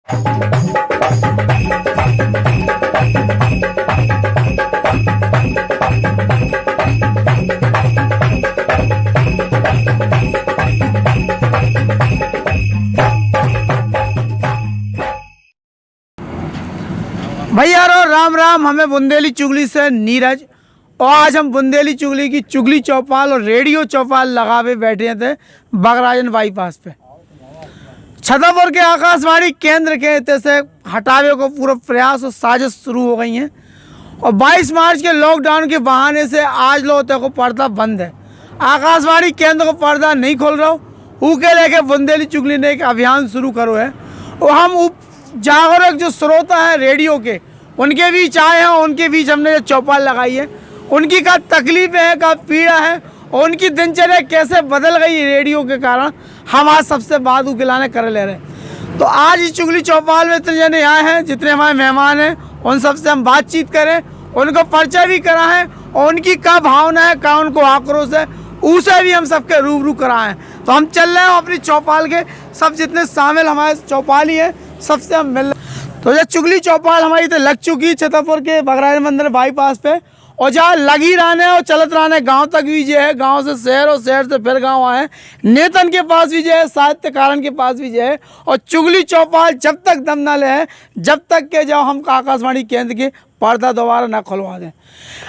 भैया राम राम, हमें बुंदेली चुगली से नीरज। और आज हम बुंदेली चुगली की चुगली चौपाल और रेडियो चौपाल लगावे बैठे थे बगराजन बाईपास पे। छतरपुर के आकाशवाणी केंद्र के हित से हटावे को पूरा प्रयास और साजिश शुरू हो गई हैं। और 22 मार्च के लॉकडाउन के बहाने से आज लोगों को पर्दा बंद है। आकाशवाणी केंद्र को पर्दा नहीं खोल रहा हो के लेके बुंदेली चुगली ने एक अभियान शुरू करो है। और हम जागरूक जो श्रोता है रेडियो के, उनके बीच आए हैं। उनके बीच हमने जो चौपाल लगाई है, उनकी का तकलीफें है, का पीड़ा है और उनकी दिनचर्या कैसे बदल गई रेडियो के कारण, हम आज सबसे बात उगिलाने कर ले रहे हैं। तो आज इस चुगली चौपाल में इतने जने आए हैं, जितने हमारे मेहमान हैं उन सबसे हम बातचीत करें, उनको परिचय भी कराएं और उनकी क्या भावना है, क्या उनको आक्रोश है, उसे भी हम सबके रूबरू कराएं। तो हम चल रहे हैं अपनी चौपाल के, सब जितने शामिल हमारे चौपाली हैं सबसे हम मिल रहे। तो ये चुगली चौपाल हमारी तो लग चुकी छतरपुर के बगराजन मंदिर बाईपास पे, और जहाँ लगी रहने और चलत रहने गांव तक भी जो है, गांव से शहर और शहर से फिर गांव आए, नेतन के पास भी जो है, साहित्य कारण के पास भी जो है। और चुगली चौपाल जब तक दम न ले है, जब तक के जब हम आकाशवाणी केंद्र के पर्दा दोबारा ना खुलवा दें।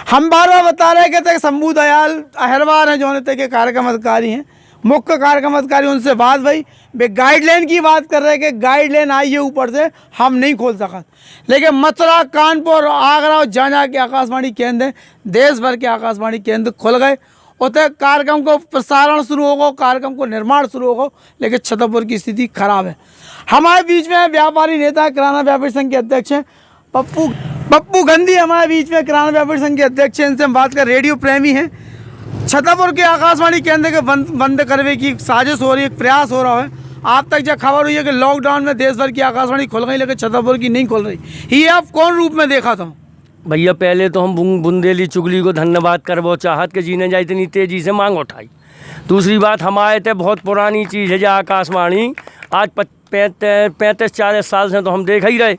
हम बार बार बता रहे कि शंभू दयाल अहरवार हैं जो नेता के कार्यक्रम अधिकारी हैं, मुख्य कार्यक्रम अधिकारी, उनसे बात भाई वे गाइडलाइन की बात कर रहे हैं कि गाइडलाइन आई है ऊपर से, हम नहीं खोल सका। लेकिन मथुरा, कानपुर, आगरा और जहाँ के आकाशवाणी केंद्र, देश भर के आकाशवाणी केंद्र खुल गए। उतने कार्यक्रम को प्रसारण शुरू होगा, कार्यक्रम को निर्माण शुरू होगा। लेकिन छतरपुर की स्थिति खराब है। हमारे बीच में व्यापारी नेता, किराना व्यापारी संघ के अध्यक्ष हैं पप्पू गंदी, हमारे बीच में किराना व्यापारी संघ के अध्यक्ष हैं। इनसे हम बात कर, रेडियो प्रेमी हैं। छतरपुर के आकाशवाणी केंद्र के बंद करने की साजिश हो रही है, प्रयास हो रहा है। आप तक जब खबर हुई है कि लॉकडाउन में देश भर की आकाशवाणी खुल गई, लेकिन छतरपुर की नहीं खुल रही, ये आप कौन रूप में देखा था? भैया पहले तो हम बुंदेली चुगली को धन्यवाद करबो चाहत के जीने जा इतनी तेज़ी से मांग उठाई। दूसरी बात, हमारे तो बहुत पुरानी चीज़ है जो आकाशवाणी, आज 35-40 साल से तो हम देख ही रहे,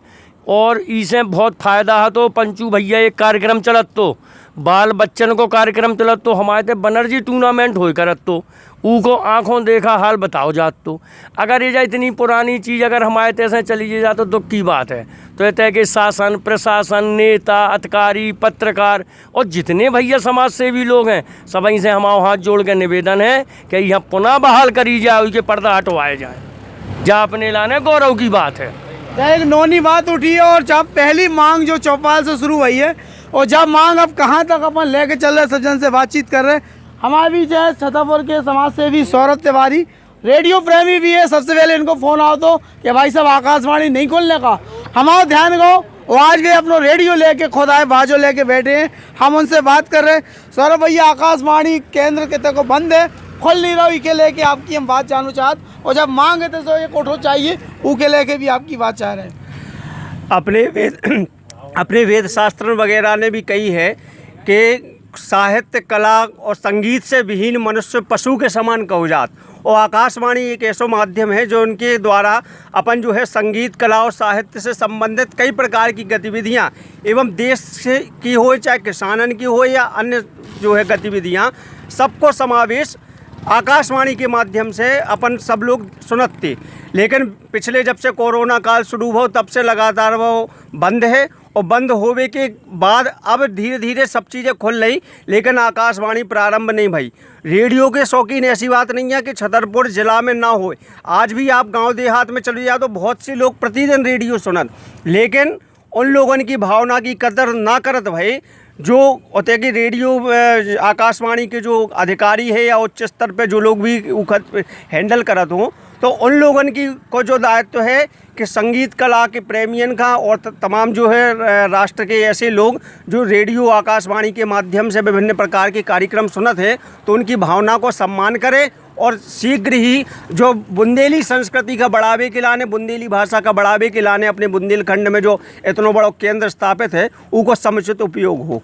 और इसे बहुत फ़ायदा है। तो पंचू भैया एक कार्यक्रम चलत तो बाल बच्चन को कार्यक्रम चलत तो हमारे ते बनर्जी टूर्नामेंट हो करत तो ऊ को आँखों देखा हाल बताओ जात। तो अगर ये जा इतनी पुरानी चीज़ अगर हमारे तैसे चली जाए तो दुख की बात है। तो ये तय के शासन, प्रशासन, नेता, अधिकारी, पत्रकार और जितने भैया समाज सेवी लोग हैं, सभी से हमारा हाथ जोड़ के निवेदन है कि यह पुनः बहाल करी जाए, उसके पर्दा हटवाए जाए। जा अपने लाने गौरव की बात है। एक नौनी बात उठी है, और जब पहली मांग जो चौपाल से शुरू हुई है, और जब मांग अब कहाँ तक अपन लेके चल रहे, सज्जन से बातचीत कर रहे हैं। हमारे बीच है छतरपुर के समाज सेवी सौरभ तिवारी, रेडियो प्रेमी भी है। सबसे पहले इनको फ़ोन आओ तो कि भाई साहब आकाशवाणी नहीं खोलने का, हमारा ध्यान गो। और आज भी अपना रेडियो लेके खुद आए, बाजो लेके बैठे हैं, हम उनसे बात कर रहे हैं। सौरभ भैया, आकाशवाणी केंद्र के तक बंद है, खोल नहीं रहा, इके लेके आपकी हम बात जानना चाहते, और जब मांग है तो ये कोठो चाहिए, उके लेके भी आपकी बात चाह रहे हैं। अपने वेद शास्त्र वगैरह ने भी कही है कि साहित्य, कला और संगीत से विहीन मनुष्य पशु के समान कहुजात। और आकाशवाणी एक ऐसा माध्यम है जो उनके द्वारा अपन जो है संगीत, कला और साहित्य से संबंधित कई प्रकार की गतिविधियां एवं देश से की हो, चाहे किसानन की हो या अन्य जो है गतिविधियां, सबको समावेश आकाशवाणी के माध्यम से अपन सब लोग सुनते। लेकिन पिछले जब से कोरोना काल शुरू हो तब से लगातार वो बंद है, और बंद होने के बाद अब धीरे धीरे सब चीज़ें खुल रही, लेकिन आकाशवाणी प्रारंभ नहीं भई। रेडियो के शौकीन ऐसी बात नहीं है कि छतरपुर ज़िला में ना हो। आज भी आप गांव देहात में चले जाओ तो बहुत से लोग प्रतिदिन रेडियो सुनत, लेकिन उन लोगों की भावना की कदर ना करत भाई। जो होते कि रेडियो आकाशवाणी के जो अधिकारी है या उच्च स्तर पे जो लोग भी हैंडल करत हों, तो उन लोगों की को जो दायित्व है कि संगीत कला के प्रेमियन का और तमाम जो है राष्ट्र के ऐसे लोग जो रेडियो आकाशवाणी के माध्यम से विभिन्न प्रकार के कार्यक्रम सुनत है, तो उनकी भावना को सम्मान करें और शीघ्र ही जो बुंदेली संस्कृति का बढ़ावे के लाने, बुंदेली भाषा का बढ़ावे के लाने अपने बुंदेलखंड में जो इतना बड़ा केंद्र स्थापित है, उनको समुचित उपयोग हो।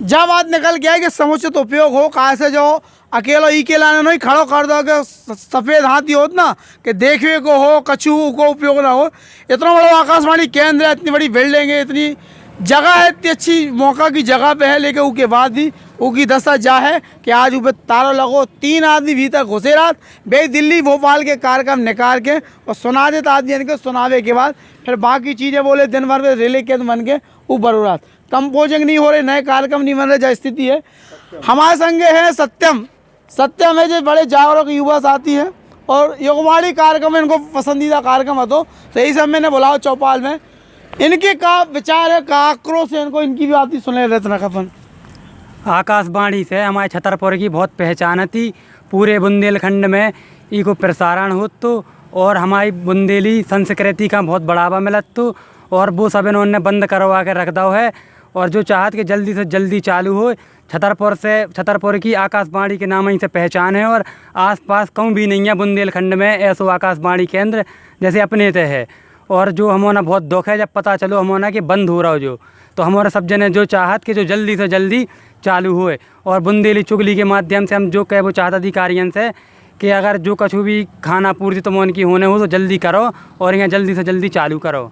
जब बात निकल गया है कि समुचित उपयोग हो, कहाँ से जो अकेला ई के लाने नहीं खड़ो कर दो के सफ़ेद हाथी होत ना कि देखने को हो, कछु को उपयोग ना हो। इतना बड़ा आकाशवाणी केंद्र है, इतनी बड़ी बिल्डिंग है, इतनी जगह है, इतनी अच्छी मौका की जगह पे है, लेकिन उसके बाद भी उसकी दशा जा है कि आज ऊपर तारों लगो 3 आदमी भीतर घुसे रात बे दिल्ली भोपाल के कार्यक्रम निकाल के और सुना देते आदमी इनके सुनावे के बाद फिर बाकी चीज़ें बोले दिन भर में रेले के बन के ऊपर हो रात कंपोजिंग नहीं हो रहे, नए कार्यक्रम नहीं बन रहे, जो स्थिति है। हमारे संगे है सत्यम है जो बड़े जागरूक युवा साथी है और युगवाणी कार्यक्रम इनको पसंदीदा कार्यक्रम है, तो सही समय मैंने बुलाओ चौपाल में इनके का विचार है, का आक्रोश है, इनको इनकी भी बात सुने रत्न खपन। आकाशवाणी से हमारे छतरपुर की बहुत पहचान थी, पूरे बुंदेलखंड में इको प्रसारण हो तो और हमारी बुंदेली संस्कृति का बहुत बढ़ावा मिलत तो और वो सब इन्होंने बंद करवा के रख दो है और जो चाहत कि जल्दी से जल्दी चालू हो। छतरपुर की आकाशवाणी के नाम ही से पहचान है और आसपास कहूँ भी नहीं है बुंदेलखंड में ऐसो आकाशवाणी केंद्र जैसे अपने से है। और जो हमारा बहुत दुख है जब पता चलो हमारा कि बंद हो रहा हो जो, तो हमारे सब जने जो चाहत कि जो जल्दी से जल्दी चालू होए और बुंदेली चुगली के माध्यम से हम जो कहे वो चाहत अधिकारियों से कि अगर जो कछु भी खाना पूर्ति तुम उनकी होने हो तो जल्दी करो और यहाँ जल्दी से जल्दी चालू करो।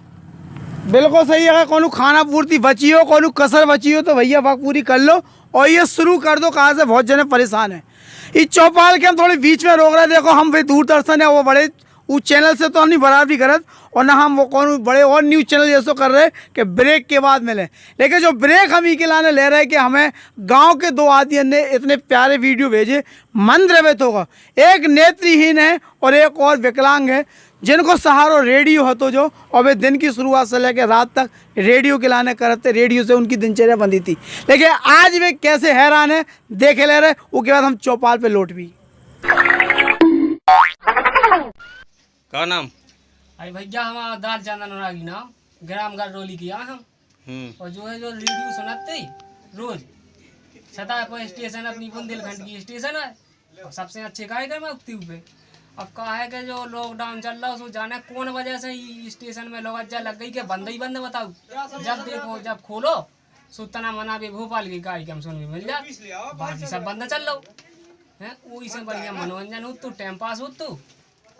बिल्कुल सही है, कोनो खाना पूर्ति बची हो, कोनो कसर बची हो तो भैया वक्त पूरी कर लो और ये शुरू कर दो। कहाँ से बहुत जने परेशान है। इस चौपाल के हम थोड़ी बीच में रोक रहे हैं, देखो हम भाई दूरदर्शन है वो बड़े उस चैनल से तो हम नहीं बराबरी करत और ना हम वो कौन बड़े और न्यूज़ चैनल जैसे कर रहे हैं कि ब्रेक के बाद मिले, लेकिन जो ब्रेक हम ही के लाने ले रहे हैं कि हमें गांव के 2 आदमी ने इतने प्यारे वीडियो भेजे, मन द्रवित होगा। एक नेत्रहीन है और एक और विकलांग है जिनको सहारा रेडियो हो तो जो और वे दिन की शुरुआत से लेकर रात तक रेडियो के लाने करते, रेडियो से उनकी दिनचर्या बंदी थी, लेकिन आज वे कैसे हैरान है देखे ले रहे। उसके बाद हम चौपाल पे लौट भी। का नाम? अरे भैया हमारा दाल चांदा नारागी नाम ग्राम गरडोली किया हम और जो है जो रेडियो सुनाते रोज छतरपुर स्टेशन अपनी बुंदेलखंड की स्टेशन है और सबसे अच्छे कार्यक्रम है उक्ति पे। अब कहा है कि जो लॉकडाउन चल रहा है उसको जाने कौन वजह से ही स्टेशन में लोग अज्जा लग गई कि बंद ही बंद बताओ। जब देखो जब खोलो सुतना मना भी भोपाल की कार्यक्रम सुन भी मिल जाए, बाकी सब बंद चल रहा है। वही से बढ़िया मनोरंजन हो तो टाइम पास हो तो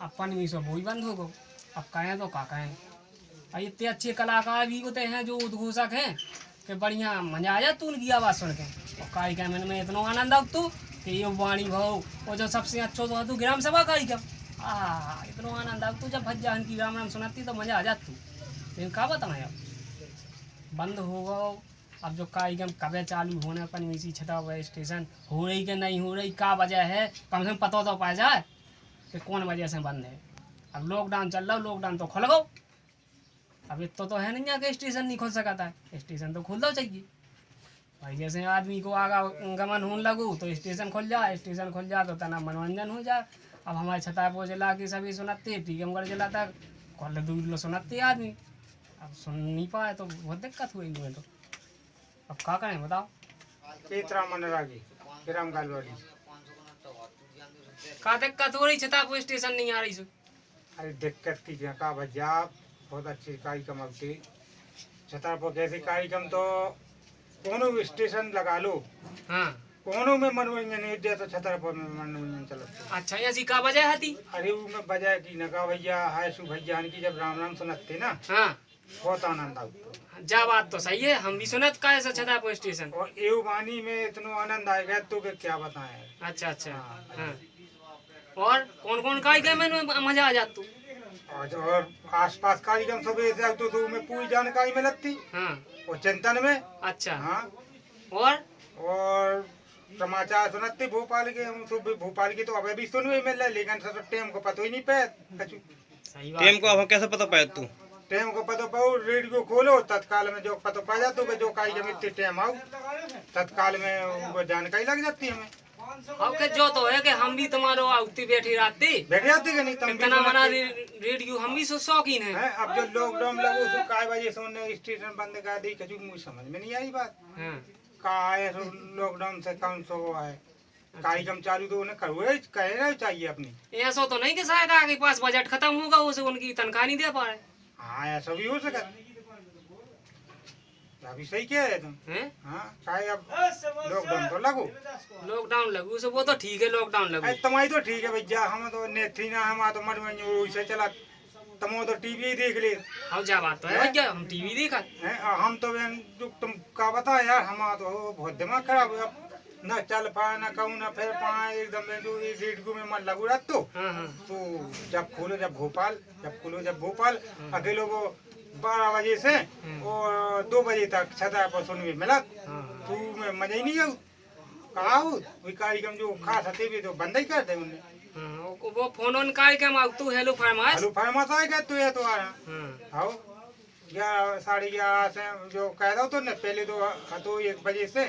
अपन भी सब वही बंद हो गो। अब कहें तो का कहें, इतने अच्छे कलाकार भी होते हैं जो उद्घोषक हैं कि बढ़िया मजा आ जाता उनकी आवाज़ सुन के और कार्यक्रम में इतना आनंद आता तो कि ये वाणी भाव और जो सबसे अच्छा तो तू ग्राम सभा कार्यक्रम इतना आनंद आता जब भज्जा की राम राम सुनाती तो मज़ा आ जाती। लेकिन का बताएं अब बंद हो गो। अब जो कार्यक्रम कब चालू होने अपन इसी छतरपुर स्टेशन हो रही कि नहीं हो रही, का वजह है कम से कम पता तो पाया जाए कि कौन वजह से बंद है। अब लॉकडाउन चल रहा, लॉकडाउन तो खुल गो। अब इतना तो है नहीं यहाँ के स्टेशन नहीं खुल सकता है, स्टेशन तो खुलना चाहिए भाई। जैसे आदमी को आवागमन होने लगो तो स्टेशन खुल जाए, स्टेशन खुल जाए तो तना मनोरंजन हो जाए। अब हमारे छतरपुर जिला के सभी सुनाते, टीकमगढ़ जिला तक कल दूर सुनाते आदमी, अब सुन नहीं पाए तो बहुत दिक्कत हुई इनमें। तो अब क्या करें बताओ। का दिक्कत हो रही छतरपुर स्टेशन नहीं आ रही सु? अरे दिक्कत की का भैया बहुत अच्छे कार्यक्रम होते छतरपुर कैसे कार्यक्रम तो कोनो भी स्टेशन लगा लो। हाँ कोनो में मनोरंजन हो जाए तो छतरपुर में मनोरंजन चलता। अच्छा ऐसी का वजह है थी? अरे वो में बजाय की न का भैया है सु भैया की जब राम राम सुनते ना हाँ बहुत आनंद आता। जा बात तो सही है, हम भी सुनत का ऐसा छतरपुर स्टेशन और एव वाणी में इतना आनंद आएगा तो के क्या बताएं। अच्छा अच्छा हाँ। और कौन कौन कार्यक्रम में मजा आ जाता? और आसपास कार्यक्रम सब ऐसे तो में पूरी जानकारी मिलती हाँ और चिंतन में। अच्छा हाँ और समाचार सुनते भोपाल के, हम सब भोपाल की तो अब भी सुन मिल रहा है लेकिन सब टाइम को पता ही नहीं पाया। टेम को अब कैसे पता पाया तू? टाइम को पता पाओ रेडियो खोलो तत्काल में जो पता पा जाते हो जो कार्यक्रम इतने टाइम आओ तत्काल में वो जानकारी लग जाती है हमें। अब के जो तो है कि हम भी तुम्हारो आउती बैठी रहती बैठ जाती है नहीं तुम इतना मना रेडियो हम भी शौकीन है। अब जो लॉकडाउन लगो तो काय वजह से उन्हें स्टेशन बंद कर दी कछु मुझे समझ में नहीं आई बात। हाँ का है लॉकडाउन से कौन सो हुआ है कार्यक्रम चालू तो उन्हें करवे कहना चाहिए अपनी। ऐसा तो नहीं कि शायद आगे पास बजट खत्म होगा उसे उनकी तनख्वाह नहीं दे पा रहे। हाँ ऐसा भी हो सका। अभी सही किया है तुम। हैं हाँ काहे अब लॉकडाउन तो लगो। लॉकडाउन लगू से वो तो ठीक है लॉकडाउन लगू तुम्हारी तो ठीक है भैया, हम तो नेत्री ना हम तो मर से चला, तुम तो टीवी ही देख ले। हम जा बात तो है भैया हम टीवी देखा हैं हम तो बहन जो तुम का बता यार, हम तो बहुत दिमाग खराब है, न चल पाए न कहूँ न फिर पाए, एकदम जो एक रेडियो में मन लगू रहता तो जब खोलो जब भोपाल अकेले वो 12 बजे से और 2 बजे तक छता पर सुनने मिला, तू में मजा ही नहीं आऊ कहा वही कार्यक्रम जो खास हते भी तो बंद ही कर दे उन्हें। वो फोन ऑन कार्यक्रम आउ तू हेलो फरमाइश आएगा तो ये तो आ रहा आओ 11 से जो कह दो तो न पहले तो 1 बजे से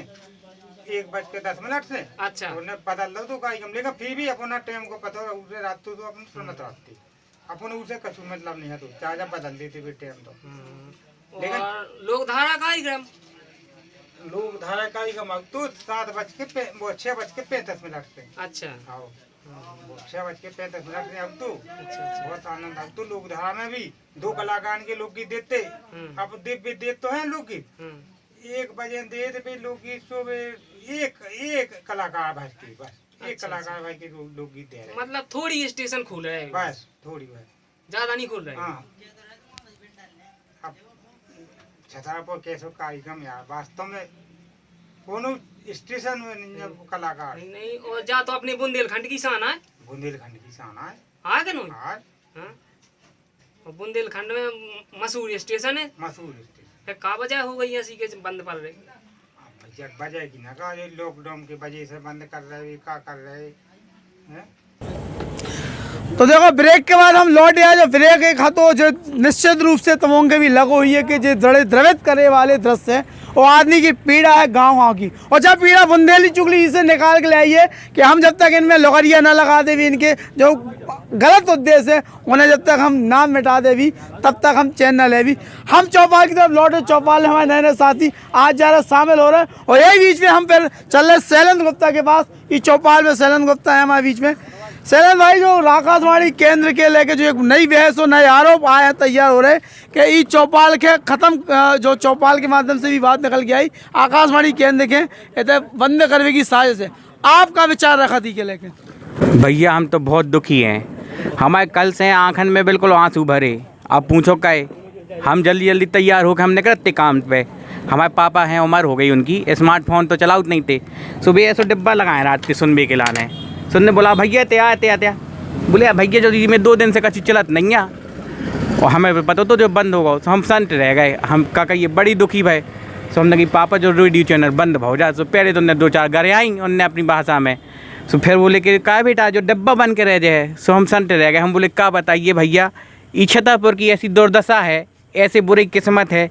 1:10 से अच्छा उन्हें बदल दो तो कार्यक्रम, लेकिन फिर भी अपना टाइम को पता उसे रात तो अपन सुनत रहती अपन उसे कछु मतलब नहीं है तो चाहे बदल देते भी टाइम तो। लेकिन लोक धारा कार्यक्रम लोग धारा कार्यक्रम तो 6:35 से अच्छा आओ 6:35 से अब तो बहुत आनंद अब तो लोग धारा में भी 2 कलाकार के लोकगीत देते, अब दिव्य देते तो है लोकगीत 1 बजे देते भी लोकगीत सुबह एक कलाकार भाई की बस एक कलाकार भाई के लोकगीत दे रहे, मतलब थोड़ी स्टेशन खुल रहे हैं बस थोड़ी बस ज्यादा नहीं खुल रहे। हाँ अब छतरपुर कैसे कार्यक्रम यार वास्तव में कोनो स्टेशन में नहीं कलाकार नहीं और जा तो अपने बुंदेलखंड की शान है, बुंदेलखंड की शान है आ के नहीं हाँ और बुंदेलखंड में मशहूर स्टेशन है, मशहूर स्टेशन फिर का वजह हो गई ऐसी के बंद पड़ रहे वजह की ना का लॉकडाउन की वजह से बंद कर रहे क्या कर रहे हैं। तो देखो ब्रेक के बाद हम लौट आए, जो ब्रेक एक हाथों जो निश्चित रूप से तमों के भी लगो हुई है कि जो द्रवित करे वाले दृश्य है वो आदमी की पीड़ा है गाँव की, और जब पीड़ा बुंदेली चुगली से निकाल के लाई है कि हम जब तक इनमें लोहरिया न लगा दे भी, इनके जो गलत उद्देश्य है उन्हें जब तक हम नाम मिटा दे भी तब तक हम चैन न ले भी। हम चौपाल की तरफ लौटे, चौपाल में हमारे नए नए साथी आज जा रहे शामिल हो रहे हैं, और यही बीच में हम फिर चल रहे शैलेंद्र गुप्ता के पास। ये चौपाल में शैलेंद्र गुप्ता है हमारे बीच में। शैलेंद्र भाई, जो आकाशवाणी केंद्र के लेके जो एक नई बहस और नए आरोप आए हैं तैयार हो रहे कि ये चौपाल के ख़त्म, जो चौपाल के माध्यम से भी बात निकल के आई आकाशवाणी केंद्र के इतने बंद करने की साजिश है, आपका विचार रखा थी के लेके? भैया हम तो बहुत दुखी हैं, हमारे कल से आंखन में बिल्कुल आंसू भरे। आप पूछो कहे हम जल्दी जल्दी तैयार होकर हम निकलते काम पे। हमारे पापा हैं, उम्र हो गई उनकी, स्मार्टफोन तो चलाउत नहीं थे। सुबह ऐसा डिब्बा लगाए रात के सुनबे के लाने, सुनने बोला भैया त्या बोले भैया जो में 2 दिन से कच्ची चलत नहीं है, और हमें पता तो जो बंद होगा तो हम संत रह गए। हम का ये बड़ी दुखी भाई, सो हमने कि पापा जो रेडियो चैनल बंद हो जाए। तो पहले तो उन्हें 2-4 घर आई उनने अपनी भाषा में, सो फिर बोले कि का बेटा जो डब्बा बन के रह जाए। सो हम संत रह गए। हम बोले का बताइए भैया, ई छतरपुर की ऐसी दुर्दशा है, ऐसे बुरी किस्मत है।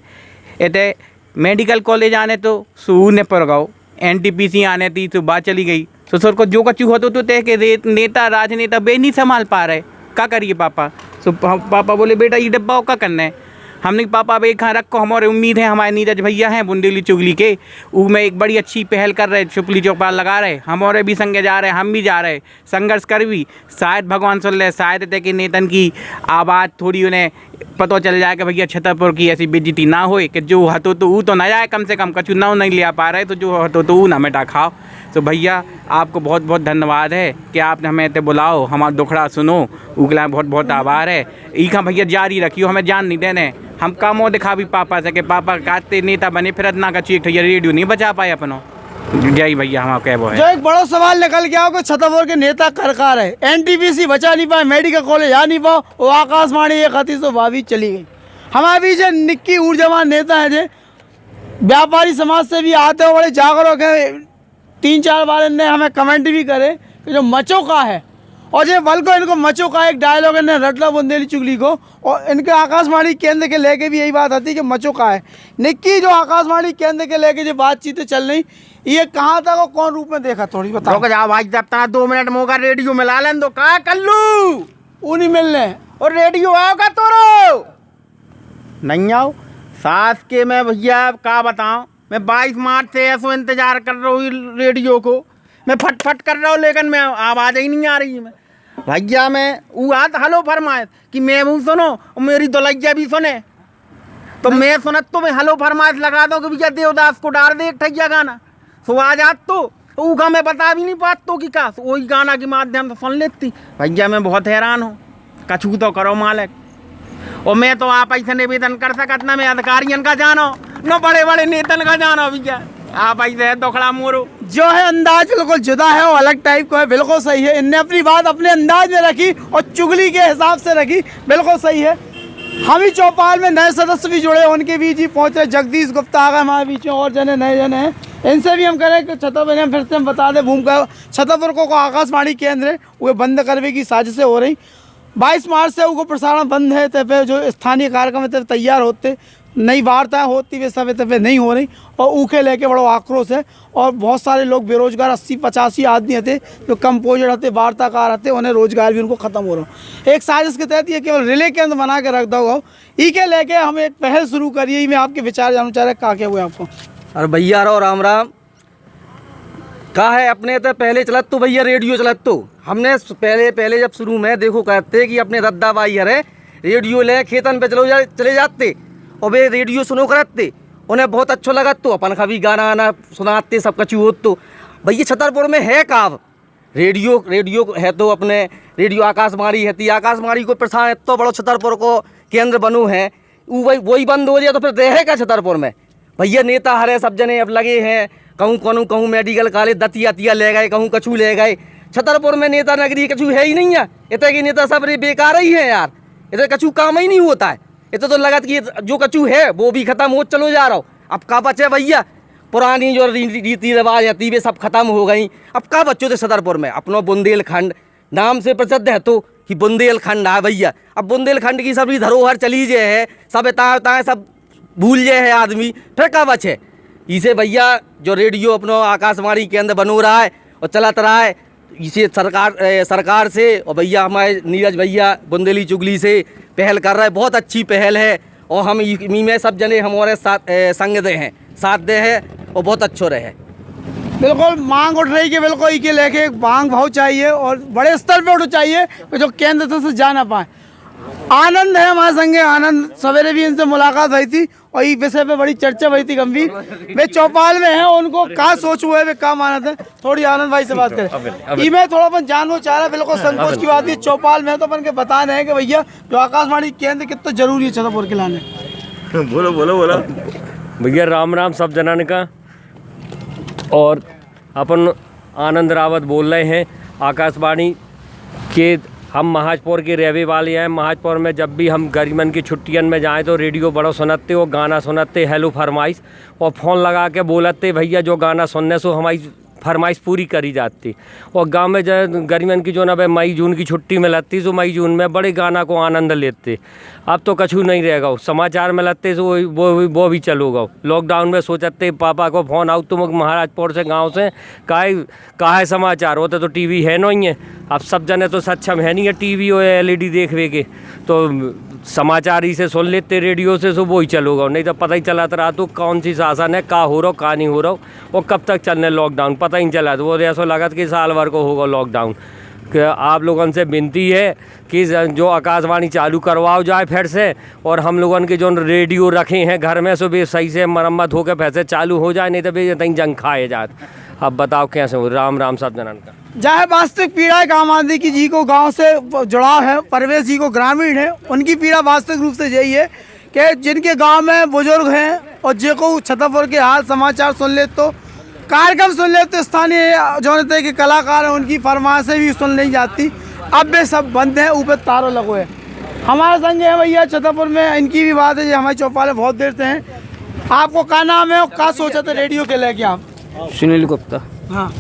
इतने मेडिकल कॉलेज आने तो सू ने पर गाओ, NTPC आने थी तो बात चली गई। तो सर को जो कचू होते तो तय के नेता राजनेता बे नहीं संभाल पा रहे, क्या करिए पापा। सो पापा बोले बेटा ये डब्बा का करना है। हमने पापा अब एक रखो, हमारे उम्मीद है हमारे नीरज भैया हैं बुंदेली चुगली के, वो में एक बड़ी अच्छी पहल कर रहे, चुगली चौपाल लगा रहे, हमारे भी संगे जा रहे, हम भी जा रहे, संघर्ष कर भी शायद भगवान सुन ले, शायद तय के नेतन की आवाज़ थोड़ी उन्हें पता चल जाए कि भैया छतरपुर की ऐसी बेइज्जती ना होए कि जो हतो तो वो तो ना जाए, कम से कम कचू ना नहीं ले पा रहे, तो जो हतो तो वो ना मिटा खाओ। तो भैया आपको बहुत बहुत धन्यवाद है कि आपने हमें इतने बुलाओ, हमारा दुखड़ा सुनो, उगला बहुत बहुत आभार है। इका भैया जारी रखियो, हमें जान नहीं देने, हम कामों दिखा भी पापा से कि पापा काते नेता बने फिर ना का चीख रेडियो नहीं बचा पाए अपनों। जय भैया हम कह वो है। जो एक बड़ा सवाल निकल गया कि छतरपुर के नेता करकार है, NTPC बचा नहीं पाए, मेडिकल कॉलेज आ नहीं पाओ, वो आकाशवाणी एक हती तो भाभी चली गई। हमारे बीच निक्की ऊर्जावान नेता है जो व्यापारी समाज से भी आते हो, बड़े जागरूक है। 3-4 बार इनने हमें कमेंट भी करे कि जो मचो का है, और जो बल को इनको मचो का एक डायलॉग इन्हें रटला बुंदेली चुगली को, और इनके आकाशवाणी केंद्र के लेके भी यही बात आती कि मचो का है। निक्की जो आकाशवाणी केंद्र के लेके जो बातचीतें चल रही, ये कहाँ तक और कौन रूप में देखा थोड़ी बताओ। रुक जाओ भाई, जब तक 2 मिनट मौका रेडियो मिला लें तो क्या कर लूँ, वो नहीं मिलने और रेडियो आओगा तो नहीं आओ सास के। मैं भैया का बताऊँ, मैं 22 मार्च से ऐसा इंतजार कर रहा हूँ रेडियो को, मैं फट कर रहा हूँ, लेकिन मैं आवाज़ ही नहीं आ रही है। भैया मैं वो आज हलो फरमाए कि मैं भी सुनो और मेरी दुलैया भी सुने, तो मैं सुनत तो मैं हलो फरमाइश लगा दो कि भैया देवदास को डाल दे एक ठैया गाना, सो आ जात तो ऊका मैं बता भी नहीं पात तो कि का वही गाना के माध्यम से सुन लेती। भैया मैं बहुत हैरान हूँ, कछू तो करो मालिक। और मैं तो आप ऐसे निवेदन कर सकत ना, मैं अधिकारियों का जानो न बड़े बड़े नेतन का जानो भैया, आप ऐसे दोखड़ा मोरो। जो है अंदाज बिल्कुल जुदा है और अलग टाइप का है, बिल्कुल सही है। इनने अपनी बात अपने अंदाज में रखी और चुगली के हिसाब से रखी, बिल्कुल सही है। हम ही चौपाल में नए सदस्य भी जुड़े, उनके बीच ही पहुंचे। जगदीश गुप्ता आ गए हमारे बीच में, और जने नए जने हैं, इनसे भी हम करें कि छतरपुर में फिर से हम बता दें भूमिका छतरपुर को आकाशवाणी केंद्र है वो बंद करने की साजिशें हो रही। 22 मार्च से वो प्रसारण बंद है, तो फिर जो स्थानीय कार्यक्रम है तैयार होते, नई वार्ताएं होती वे सब पे नहीं हो रही और ऊखे लेके बड़ो आक्रोश है। और बहुत सारे लोग बेरोजगार 80-85 आदमी थे जो कंपोजर थे, वार्ताकार थे, उन्हें रोजगार भी उनको ख़त्म हो रहा। एक साजिश के तहत ये केवल रिले केंद्र बना के रख दो, ई के लेके हम एक पहल शुरू करिए। मैं आपके विचार जानना चाह रहा कहा क्या हुए आपको। अरे भैया रो राम राम का है अपने तो पहले चलत तो भैया रेडियो चलत तो हमने पहले जब शुरू में देखो कहते कि अपने दद्दा भाई अरे रेडियो ले खेतन पे चले जाते और वे रेडियो सुनो करते, उन्हें बहुत अच्छा लगा तो अपन का भी गाना आना सुनाते सब कचू हो। तो भैया छतरपुर में है काव रेडियो है तो अपने रेडियो आकाशवाणी है, आकाशवाणी को प्रसारण तो बड़ो छतरपुर को केंद्र बनो है, वही बंद हो जाए तो फिर रहेगा छतरपुर में। भैया नेता हरे सब जने अब लगे हैं, कहूँ मेडिकल कॉलेज दतिया ले गए, कहूँ कछू ले गए। छतरपुर में नेता नगरी कछू है ही नहीं है, इतने की नेता सब बेकार ही है यार, इतने कछू काम ही नहीं होता है। इतना तो लगा कि जो कछू है वो भी खत्म हो चलो जा रहा हो। अब का बचे भैया, पुरानी जो रीति रिवाज है वे सब खत्म हो गई। अब का बच्चों थे छतरपुर में अपनो बुंदेलखंड नाम से प्रसिद्ध है तो कि बुंदेलखंड है भैया। अब बुंदेलखंड की सभी धरोहर चली जे है, सब ताए सब भूल जे है आदमी, फिर का बचे। इसे भैया जो रेडियो अपनो आकाशवाणी केंद्र बनो रहा है और चलत रहा है, इसे सरकार से और भैया हमारे नीरज भैया बुंदेली चुगली से पहल कर रहा है, बहुत अच्छी पहल है। और हम में सब जने हमारे साथ संग दे हैं, साथ दे हैं और बहुत अच्छो रहे। बिल्कुल मांग उठ रही कि बिल्कुल के लेके मांग बहुत चाहिए और बड़े स्तर पे उठ चाहिए जो केंद्र से जा ना पाए। आनंद है हमारे संगे, आनंद सवेरे भी इनसे मुलाकात हुई थी और इस विषय पे बड़ी चर्चा हुई थी गंभीर। वे चौपाल में हैं, उनको कहाँ सोच हुए वे कहाँ मानत है। थोड़ी आनंद भाई से बात करें। मैं थोड़ा अपन जानना चाह रहा, बिल्कुल संकोच की बात है। चौपाल में तो अपन के बता रहे हैं कि भैया जो आकाशवाणी केंद्र कितना जरूरी है छतरपुर के लाने। बोलो भैया राम राम सब जनाने का। और अपन आनंद रावत बोल रहे हैं आकाशवाणी के। हम महाजपुर के रहने वाले हैं। महाजपुर में जब भी हम गरीबन की छुट्टियन में जाएं तो रेडियो बड़ो सुनते और गाना सुनते, हेलो फरमाइश, और फ़ोन लगा के बोलते भैया जो गाना सुनने से हमारी फरमाइश पूरी करी जाती। और गांव में जो गरीबन की जो ना मई जून की छुट्टी में लगती तो मई जून में बड़े गाना को आनंद लेते। अब तो कछू नहीं रहेगा, समाचार में लगते तो वो भी चलोगा। लॉकडाउन में सोचते पापा को फ़ोन आउट तो महाराजपुर से गांव से काहे समाचार होते तो टीवी है नहीं है। अब सब जने तो सक्षम है नहीं है टीवी और LED देखने के, तो समाचार ही से सुन लेते रेडियो से, सो वो ही चलोगा। नहीं तो पता ही चलाता रहा तो कौन सी शासन है, का हो रहा का नहीं हो रहा, और कब तक चलने लॉकडाउन पता ही नहीं चला। तो वो ऐसा लगत कि साल भर को होगा लॉकडाउन। आप लोगों से विनती है कि जो आकाशवाणी चालू करवाओ जाए फिर से, और हम लोगों के जो रेडियो रखे हैं घर में सो भी सही से मरम्मत होकर फिर से चालू हो जाए, नहीं तो भी कहीं जंग खाए जाए। अब बताओ कैसे हो। राम राम सब जनन का। जहाँ वास्तविक पीड़ा है आम आदमी की जी को गांव से जुड़ाव है, परवेश जी को ग्रामीण है, उनकी पीड़ा वास्तविक रूप से यही है कि जिनके गांव में बुजुर्ग हैं और जो को छतरपुर के हाल समाचार सुन ले तो कार्यक्रम सुन ले तो स्थानीय जो के कलाकार हैं उनकी फरमाइशें भी सुन नहीं जाती। अब वे सब बंद हैं, ऊपर तारों लगो है। हमारे संग है भैया छतरपुर में, इनकी भी बात है जो हमारे चौपाल में बहुत देर से हैं। आपको क्या नाम है और क्या सोचा था रेडियो के लेके आप? सुनील गुप्ता। हाँ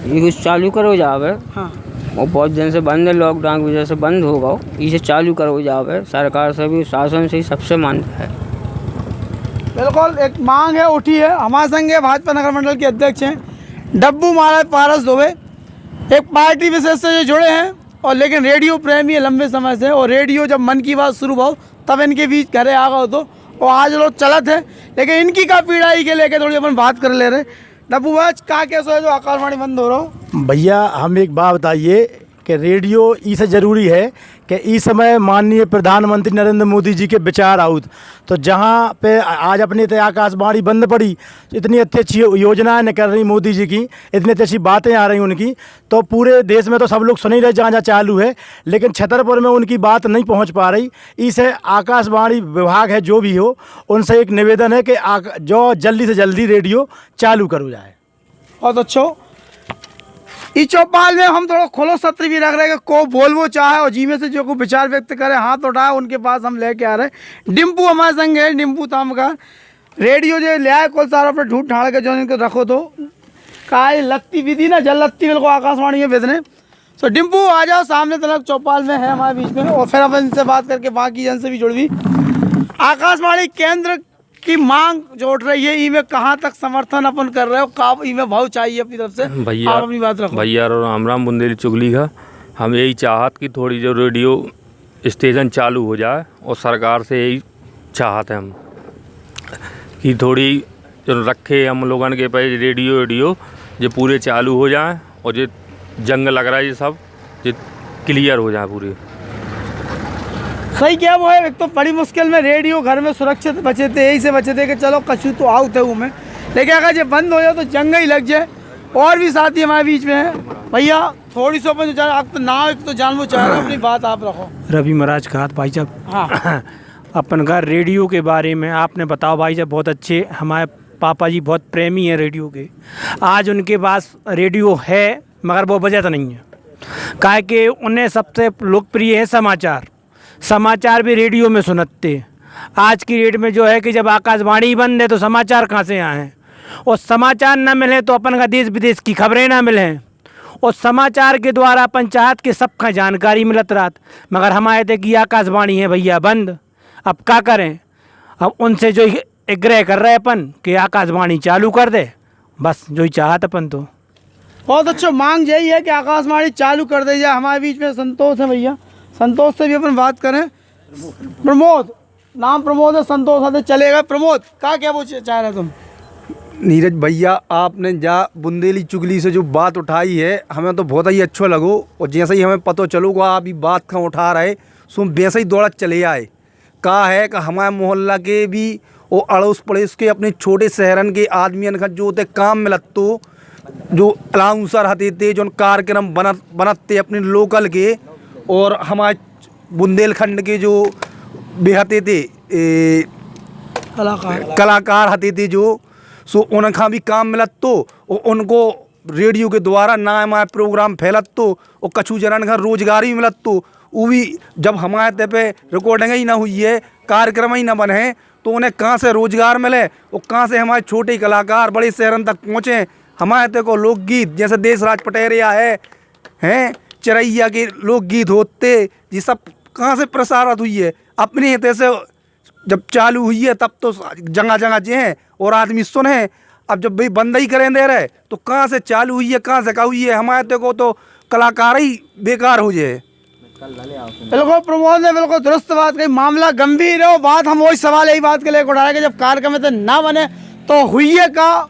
ये कुछ चालू करो जावे। हाँ वो बहुत दिन से बंद है, लॉकडाउन की वजह से बंद होगा, इसे चालू करो जावे। सरकार से भी शासन से सबसे मांग है। बिल्कुल एक मांग है उठी है। हमारे संग भाजपा नगर मंडल के अध्यक्ष हैं डब्बू महाराज पारस दुबे, एक पार्टी विशेष से जुड़े हैं और लेकिन रेडियो प्रेमी है लंबे समय से। और रेडियो जब मन की बात शुरू हो तब इनके बीच घरे आ गए तो और आज लोग चलत है, लेकिन इनकी का पीड़ा ही के लेके थोड़ी अपन बात कर ले रहे। डब्बू भाई का कैसा है जो आकाशवाणी बंद हो रहा हो? भैया हम एक बात बताइए कि रेडियो इससे ज़रूरी है कि इस समय माननीय प्रधानमंत्री नरेंद्र मोदी जी के विचार आउत, तो जहाँ पे आज अपनी तो आकाशवाणी बंद पड़ी, इतनी अच्छी योजनाएं निकल रही मोदी जी की, इतनी अच्छी बातें आ रही उनकी, तो पूरे देश में तो सब लोग सुन ही रहे जहाँ जहाँ चालू है, लेकिन छतरपुर में उनकी बात नहीं पहुँच पा रही। इसे आकाशवाणी विभाग है जो भी हो, उनसे एक निवेदन है कि जो जल्दी से जल्दी रेडियो चालू करो जाए। बहुत अच्छो। इस चौपाल में हम थोड़ा खुलो सत्र भी रख रहे हैं कि को बोलवो चाहे और जी में से जो को विचार व्यक्त करे हाथ उठाए, उनके पास हम लेके आ रहे हैं। डिम्पू हमारे संग है, डिम्पू ताम का रेडियो जो ले आए कुल सारा अपने ढूंढ ढाड़ के जो इनको रखो तो काय लगती भी थी ना, जल लगती बिल्कुल आकाशवाणी में बेचने। तो डिम्पू आ जाओ सामने तलक चौपाल में है हमारे बीच में, और फिर अपन इनसे बात करके बाकी जन से भी जुड़ भी। आकाशवाणी केंद्र की मांग जो उठ रही है, इनमें कहाँ तक समर्थन अपन कर रहे हो, कहाँ इनमें भाव चाहिए अपनी तरफ से, भैया आप अपनी बात रखो। भैया राम राम बुंदेली चुगली का हम यही चाहत कि थोड़ी जो रेडियो स्टेशन चालू हो जाए, और सरकार से यही चाहत है हम कि थोड़ी जो रखे हम लोगन के पास रेडियो जो पूरे चालू हो जाए, और जो जंग लग रहा है ये सब जो क्लियर हो जाए पूरे। सही क्या वो है, एक तो बड़ी मुश्किल में रेडियो घर में सुरक्षित बचे थे, यही से बचे थे कि चलो कछु तो आउट है में, लेकिन अगर ये बंद हो जाए तो जंग ही लग जाए। और भी साथी हमारे बीच में है, भैया थोड़ी सी अपन तो ना एक तो जानबूझ चाह रहे अपनी बात आप रखो। रवि महाराज कहा भाई साहब, हाँ अपन घर रेडियो के बारे में आपने बताओ भाई साहब, बहुत अच्छे, हमारे पापा जी बहुत प्रेमी हैं रेडियो के। आज उनके पास रेडियो है मगर वो वजह तो नहीं है, काहे कि उन्हें सबसे लोकप्रिय है समाचार भी रेडियो में सुनते। आज की डेट में जो है कि जब आकाशवाणी बंद है तो समाचार कहाँ से आए, और समाचार ना मिले तो अपन का देश विदेश की खबरें ना मिलें, और समाचार के द्वारा पंचायत के सबका जानकारी मिलत रात। मगर हमारे थे कि आकाशवाणी है भैया बंद, अब क्या करें। अब उनसे जो आग्रह कर रहे अपन कि आकाशवाणी चालू कर दे, बस जो ही चाहत अपन तो। बहुत अच्छा, मांग यही है कि आकाशवाणी चालू कर दे जाए। हमारे बीच में संतोष है भैया, संतोष से भी अपन बात करें। प्रमोद, नाम प्रमोद है, संतोष आते चलेगा। प्रमोद क्या वो चाह रहे तुम? नीरज भैया, आपने जा बुंदेली चुगली से जो बात उठाई है, हमें तो बहुत ही अच्छा लगो, और जैसे ही हमें पता चलूगा आप ये बात कहाँ उठा रहे, सो वैसे ही दौड़ा चले आए। कहा है कि हमारे मोहल्ला के भी और अड़ोस पड़ोस के अपने छोटे शहरन के आदमियन का जो होते काम मिलत, तो जो अलाउंसर हते थे जो कार्यक्रम बनते अपने लोकल के, और हमारे बुंदेलखंड के जो बेहते थे कलाकार हते थे जो, सो उनका भी काम मिलत, तो उनको रेडियो के द्वारा ना हमारे प्रोग्राम फैलत, तो और कछु जनन का रोजगार भी मिलत, तो वो भी जब हमारे ते पे रिकॉर्डिंग ही ना हुई है, कार्यक्रम ही ना बने, तो उन्हें कहाँ से रोजगार मिले, और कहाँ से हमारे छोटे कलाकार बड़े शहरन तक पहुँचे। हमारे ते को लोकगीत जैसे देशराज पटेरिया हैं चिरैया के लोकगीत होते, ये सब कहाँ से प्रसारित हुई है। अपने हित से जब चालू हुई है तब तो जगह जगह जे हैं और आदमी सुने। अब जब भाई बंद ही करें दे रहे तो कहाँ से चालू हुई है, कहाँ से क्या हुई है। हमारे ते को तो कलाकार ही बेकार हो जाए। बिल्कुल प्रमोद ने बिल्कुल दुरुस्त बात कही, मामला गंभीर है। बात हम वही सवाल यही बात के लेकर उठा रहे कि जब कार्यक्रम में ना बने तो हुई है का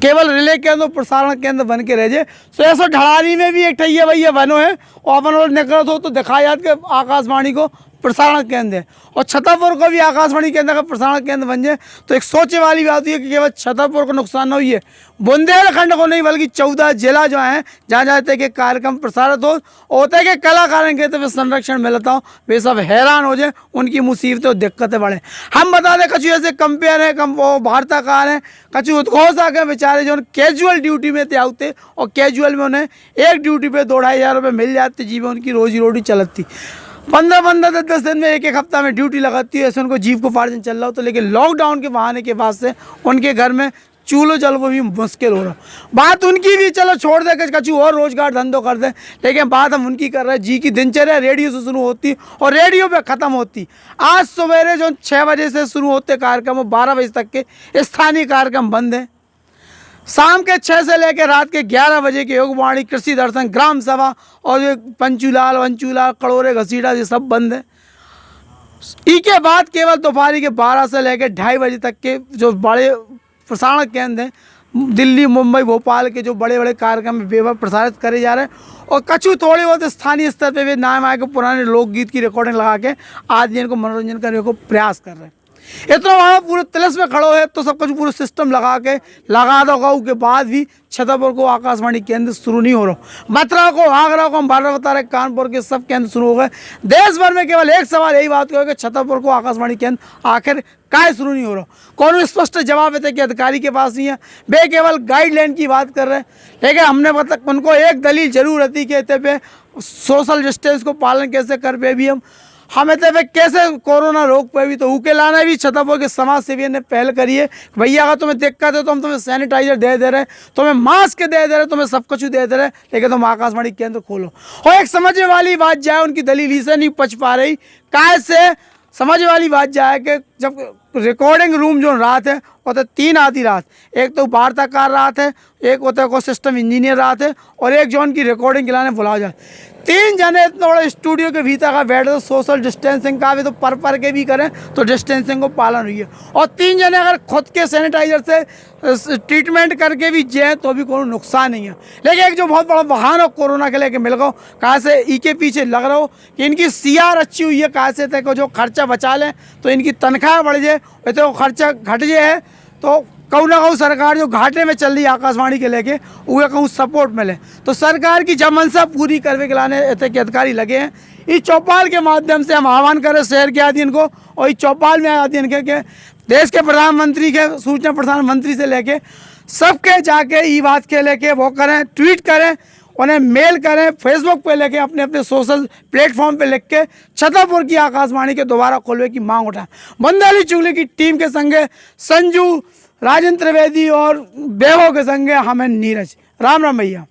केवल रिले केंद्र प्रसारण केंद्र बन के रह जाए। तो ऐसा ढड़ानी में भी एक ठैया भैया बनो है, और अपन निकलत हो तो दिखाया जात के आकाशवाणी को प्रसारण केंद्र है, और छतरपुर को भी आकाशवाणी केंद्र का प्रसारण केंद्र बन जाए तो एक सोचे वाली बात हुई है कि केवल छतरपुर को नुकसान न हुई है, बुंदेलखंड को नहीं बल्कि 14 जिला जो हैं जहाँ जाते कि कार्यक्रम प्रसारित हो, होते कि कलाकारों के तो संरक्षण मिलता हो, वे सब हैरान हो जाए, उनकी मुसीबतें और दिक्कतें बढ़े। हम बता दें कछु ऐसे कंपेयर हैं, वार्ताकार हैं, कछु उद्घोषक हैं बेचारे जो कैजुअल ड्यूटी में थे आते, और कैजुअल में उन्हें एक ड्यूटी पे 2-2,500 रुपये मिल जाते, जी में उनकी रोजी रोटी चलती। 15-15 10 दिन में एक हफ्ता में ड्यूटी लगाती है, ऐसे उनको जीविकोपार्जन चल रहा हो। तो लेकिन लॉकडाउन के बहाने के बाद से उनके घर में चूल्हो जलबो भी मुश्किल हो रहा। बात उनकी भी चलो छोड़ दे कछु और रोजगार धंधो कर दे, लेकिन बात हम उनकी कर रहे हैं। जी की दिनचर्या रेडियो से शुरू होती और रेडियो पे ख़त्म होती। आज सवेरे जो 6 बजे से शुरू होते कार्यक्रम, वो 12 बजे तक के स्थानीय कार्यक्रम बंद हैं। शाम के 6 से लेकर रात के 11 बजे के योगवाणी, कृषि दर्शन, ग्राम सभा और जो पंचूलाल वंचूलाल कड़ोरे घसीटा ये सब बंद है। इसके बाद केवल दोपहर के 12 से लेकर 2:30 बजे तक के जो बड़े प्रसारण केंद्र हैं दिल्ली, मुंबई, भोपाल के जो बड़े बड़े कार्यक्रम बेवजह प्रसारित करे जा रहे हैं और कछु थोड़ी बहुत स्थानीय स्तर पे भी नाम आए के पुराने लोकगीत की रिकॉर्डिंग लगा के आज इनको मनोरंजन करने को प्रयास कर रहे हैं। इतना वहाँ पूरे तिलस में खड़ो है तो सब कुछ पूरा सिस्टम लगा दो के बाद भी छतरपुर को आकाशवाणी केंद्र शुरू नहीं हो रहा। मथुरा को, आगरा को, हम बार बता रहे, कानपुर के सब केंद्र शुरू हो गए। देश भर में केवल एक सवाल यही बात हो कि छतरपुर को आकाशवाणी केंद्र आखिर काय शुरू नहीं हो रहा। कौन स्पष्ट जवाब देते कि अधिकारी के पास नहीं है, वे केवल गाइडलाइन की बात कर रहे हैं। लेकिन हमने मतलब उनको एक दलील जरूर रहती कि इतने पे सोशल डिस्टेंस को पालन कैसे कर पे भी हमें तो कैसे कोरोना रोक पे भी तो उके लाना भी छतरपुर के समाज सेवी ने पहल करी है। भैया अगर तुम्हें दिक्कत है तो हम तुम्हें सैनिटाइजर दे रहे हैं, तुम्हें मास्क दे रहे हैं, तुम्हें सब कुछ दे रहे हैं, लेकिन तुम आकाशवाणी केंद्र खोलो। और एक समझने वाली बात जाए, उनकी दलील ही से नहीं पच पा रही, काय से समझ वाली बात जाए कि जब रिकॉर्डिंग रूम जो रात है वो तो 3 आधी रात, एक तो वार्ताकार रात है, एक होता है सिस्टम इंजीनियर रात है और एक जो उनकी रिकॉर्डिंग के लाने बुलाया जाए। 3 जने इतना बड़ा स्टूडियो के भीतर का बैठे तो सोशल डिस्टेंसिंग का भी तो पर के भी करें तो डिस्टेंसिंग को पालन हुई है। और 3 जने अगर खुद के सैनिटाइजर से ट्रीटमेंट करके भी जाए तो भी कोई नुकसान नहीं है। लेकिन एक जो बहुत बड़ा बहाना कोरोना के लेके मिल गो, कहाँ से ई के पीछे लग रहा हो कि इनकी CR अच्छी हुई है, कहाँ से तक जो खर्चा बचा लें तो इनकी तनख्वाह बढ़ जाए, तो खर्चा घट जाए तो कहूँ ना कहूँ सरकार जो घाटे में चल रही है आकाशवाणी के लेके वह कहूँ सपोर्ट मिले। तो सरकार की जब मंशा पूरी करने के लाने इतने के अधिकारी लगे हैं। इस चौपाल के माध्यम से हम आह्वान करें शहर के आदमी को और इस चौपाल में आदमी के देश के प्रधानमंत्री के, सूचना प्रसारण मंत्री से लेके सबके जाके ये बात के लेके वो करें, ट्वीट करें, उन्हें मेल करें, फेसबुक पे लेके अपने अपने सोशल प्लेटफॉर्म पे लिख के छतरपुर की आकाशवाणी के दोबारा खोलने की मांग उठाएं। बुंदेली चुगली की टीम के संगे संजू, राजेंद्र त्रिवेदी और बेवो के संगे हमें नीरज। राम राम भैया।